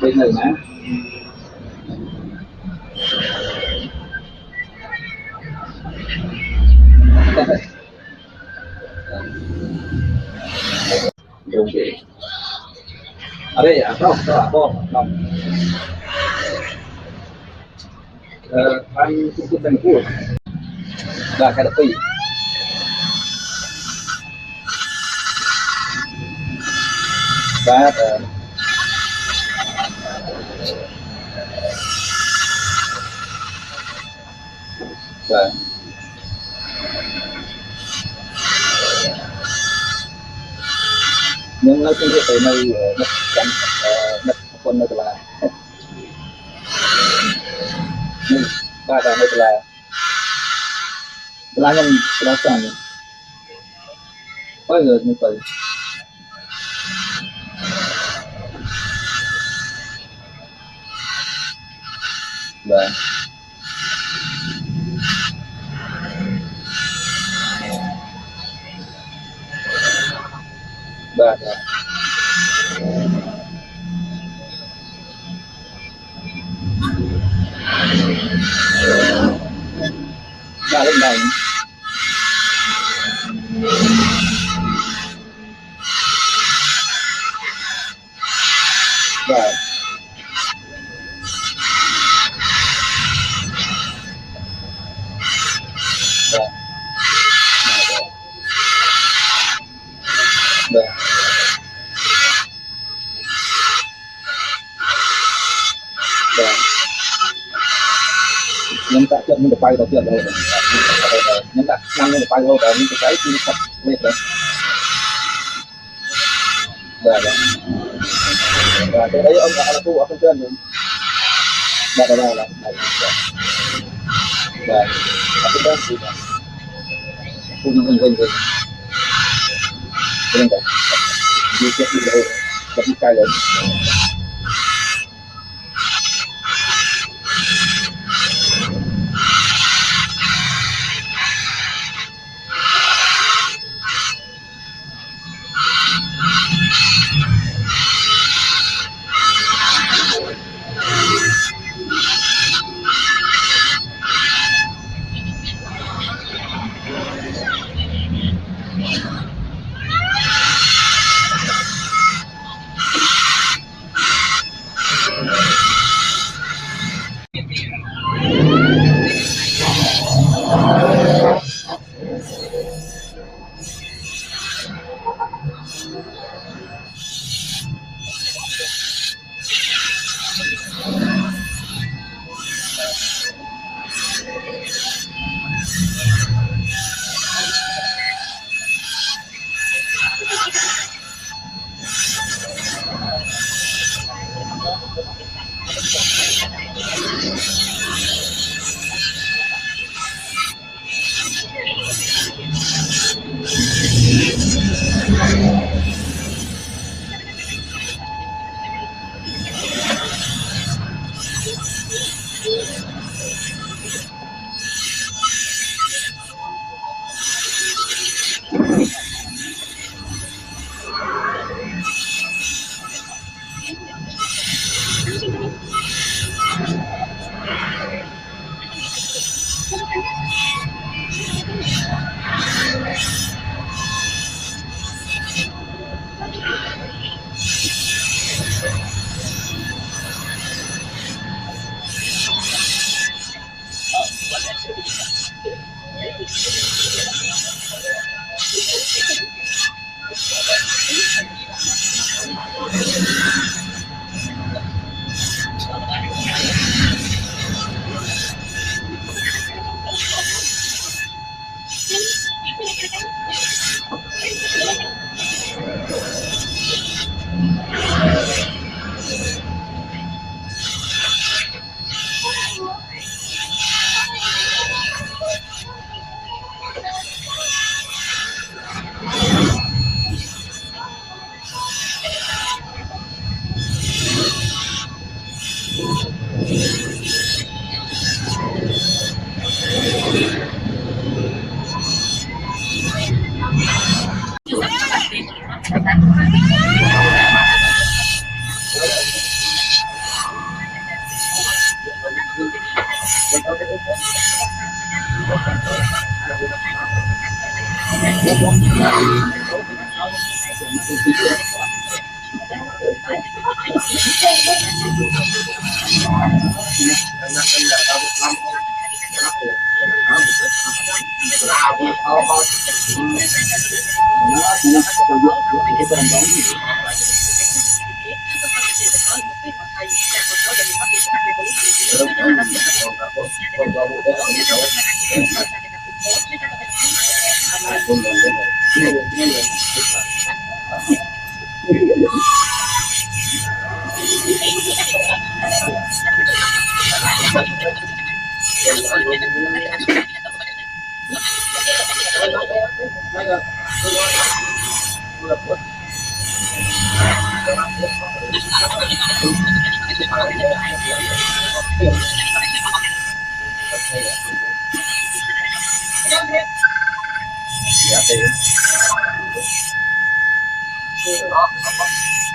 bên này nè dùng gì ở đây à không không anh cũng thành phố là cái đặc biệt và nhưng nói chung cái này đất chăn đất con nó là ba cái này là yang terasa oh iya như vậy và ba lên này và nhân tạo chân được bay đầu tiên rồi nhân tạo năm được bay đâu đó những cái chi sắp lên đấy và cái đấy ông gọi là thu ở phần trên rồi và cái này là và cái đó thì thu những hình lên đây đi tiếp đi đâu vẫn cay lớn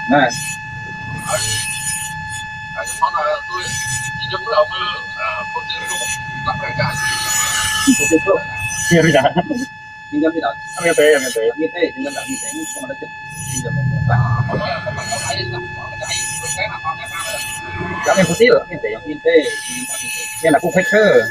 này Iya bisa. pinjam tidak MT. gitu pinjam tidak gitu ini cuma ada pinjam Yang putih loh. yang pinte Yang aku faker.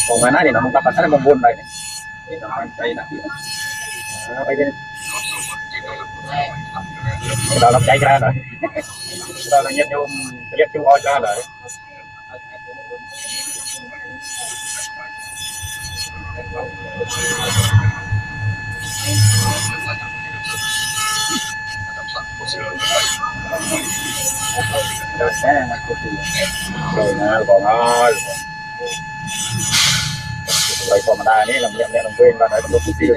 Còn mà nói thì nó không tập nó bông buồn này. Bây giờ đó nó chạy ra rồi. Đó là nhân nhôm liệt chung oi ra rồi. Rồi nè, còn ơi. Vậy còn mà đài này làm việc làm quên là đấy còn lúc tiêu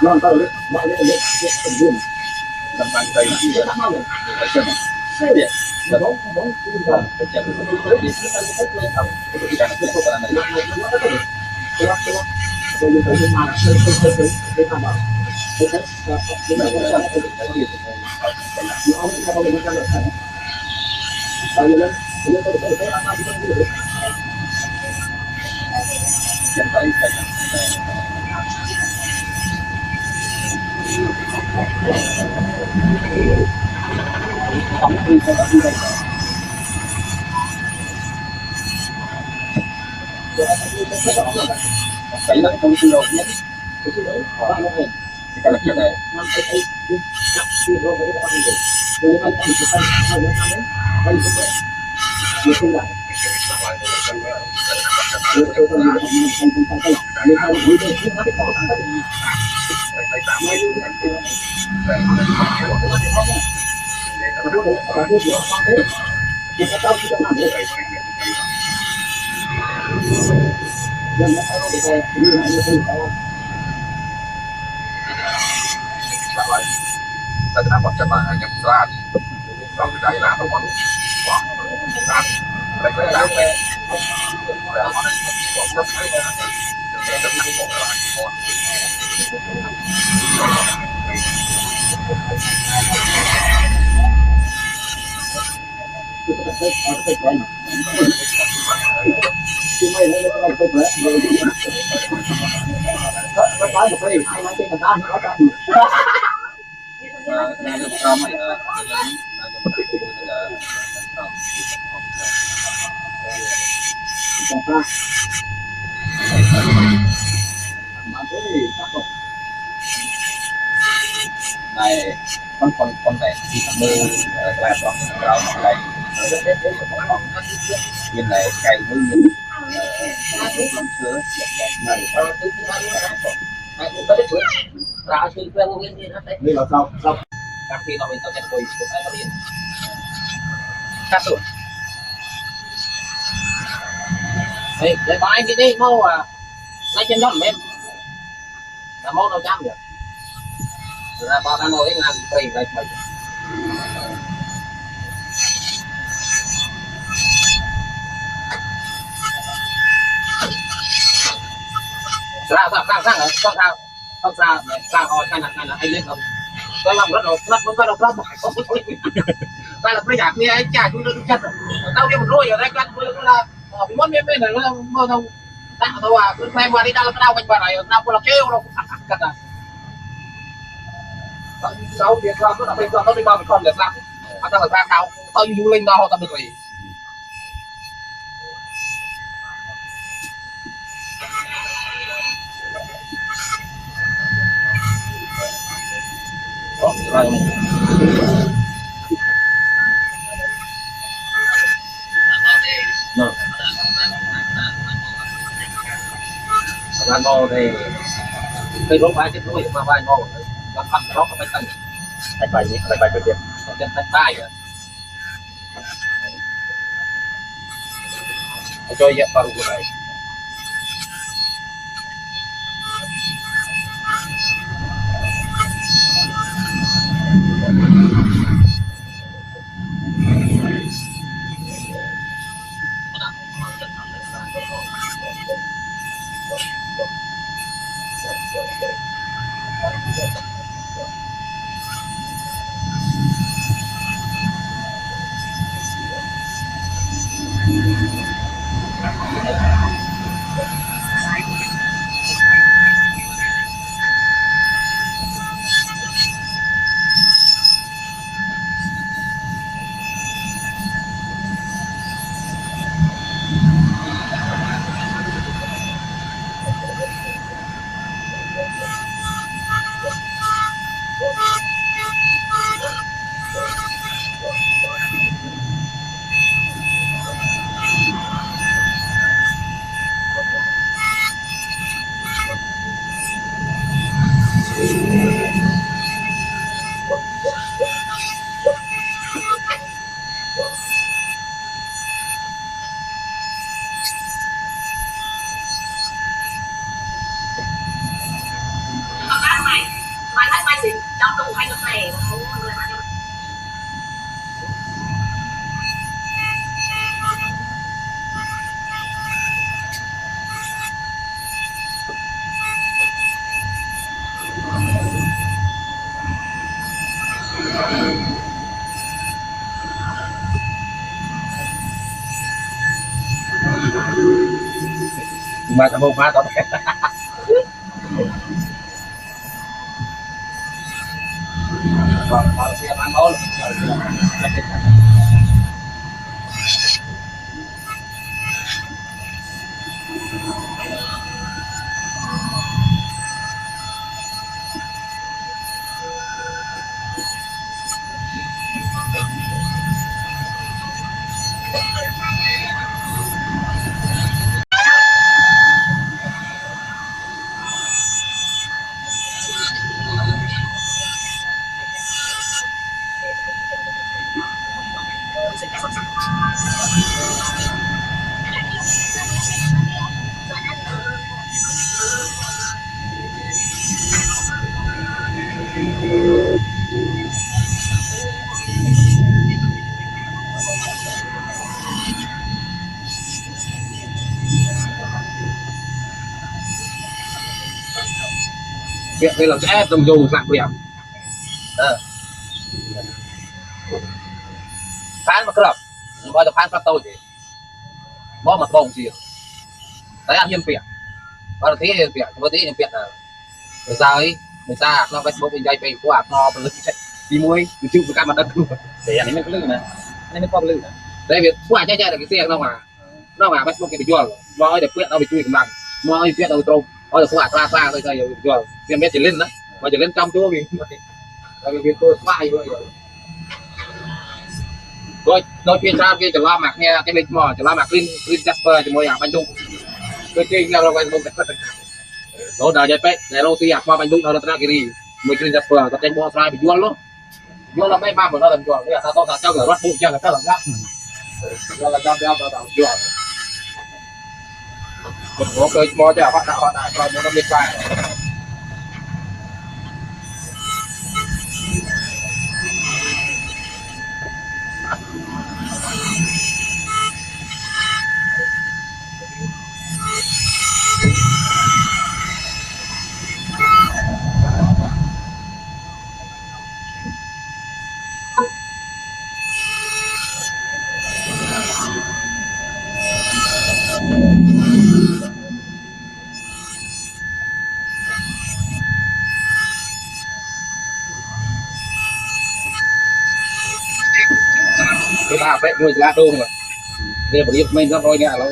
non tahu mau lihat tentang saya dia Cái nó không tiêu nhé. Cái là chuyện này. Kita dapat coba yang besar, kalau kita hilang atau mau, mereka dapat. này con này thì thằng mơ là con rau này bên này cây với sữa này đây là sao các khi nó mình tao sẽ quay của cái nó điện cắt rồi đây để có anh cái đi mau à lấy chân đó em là mau đâu chăm được là bao cái mồi ngang tùy lại phải không sao hồi cái này là anh lên không tôi làm rất rồi rất có độc lắm không đây là bây giờ như anh cha chúng tôi chất rồi tao đi một đôi ở đây cắt là bị mất bên này nó mơ thông tạo thôi à cứ xem qua đi đâu cái đau quanh vào này đau là kêu đâu cắt à sáu việc làm nó bây giờ nó đi bao con được làm anh ta phải làm đâu tao du linh đâu tao được gì Bạn ngô thì cây rốt phải chết đuôi mà vai ngô nó phân nó không phải tầng thành bài cái việc trên thành bài rồi cho dẹp vào cái này mà tao má tao xe bán máu việc đây là sẽ dùng dù sạc điểm phán mà cấp coi là phán cấp tôi thì bó mặt bông gì đấy ăn hiên việc và thế hiên việc có tí hiên việc là người sao ấy người ta nó Facebook mình dây về của nó đi muối từ chịu cái mặt đất để anh mới có lưng này anh mới có lưng đây việc qua chơi chơi là cái xe nó mà Facebook cái bị chuột nói được quyết nó bị chui cầm bằng nói quyết đâu trâu nói được qua thôi thôi rồi chuột xem biết chỉ lên đó mà chỉ lên trong chỗ gì tại vì tôi bay vậy rồi đôi phiên ra kia chỉ lo mặc nghe cái lịch mò chỉ lo mặc Green Jasper chỉ mới à bánh trung tôi chơi nhau rồi quay bông nó đã dạy để lâu thì qua bánh trung nó ra cái gì mới Green Jasper có tranh bò sai bị vuông luôn vuông là mấy ba của nó làm chuột bây giờ tao cho người bắt bụng cho người ta làm gấp nó là cho đeo tao chuột một số cây mò cho họ đã còn một năm liên quan cái ba phép nuôi lá đôn rồi đây là một mình nó thôi nha nó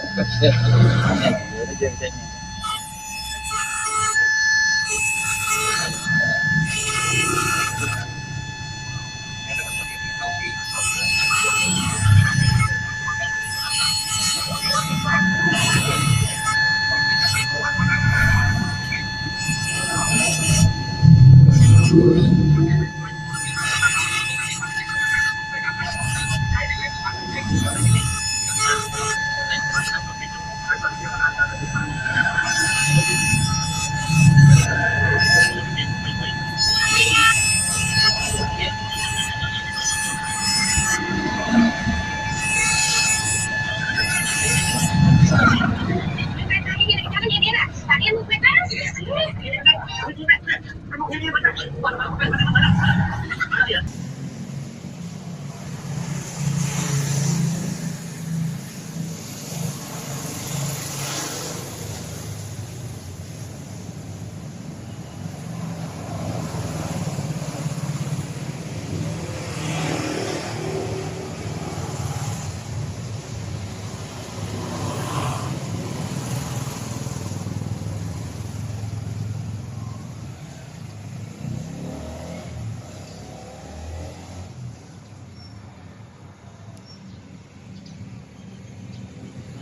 Hãy subscribe cho kênh Ghiền Mì Gõ để không bỏ lỡ những video hấp dẫn.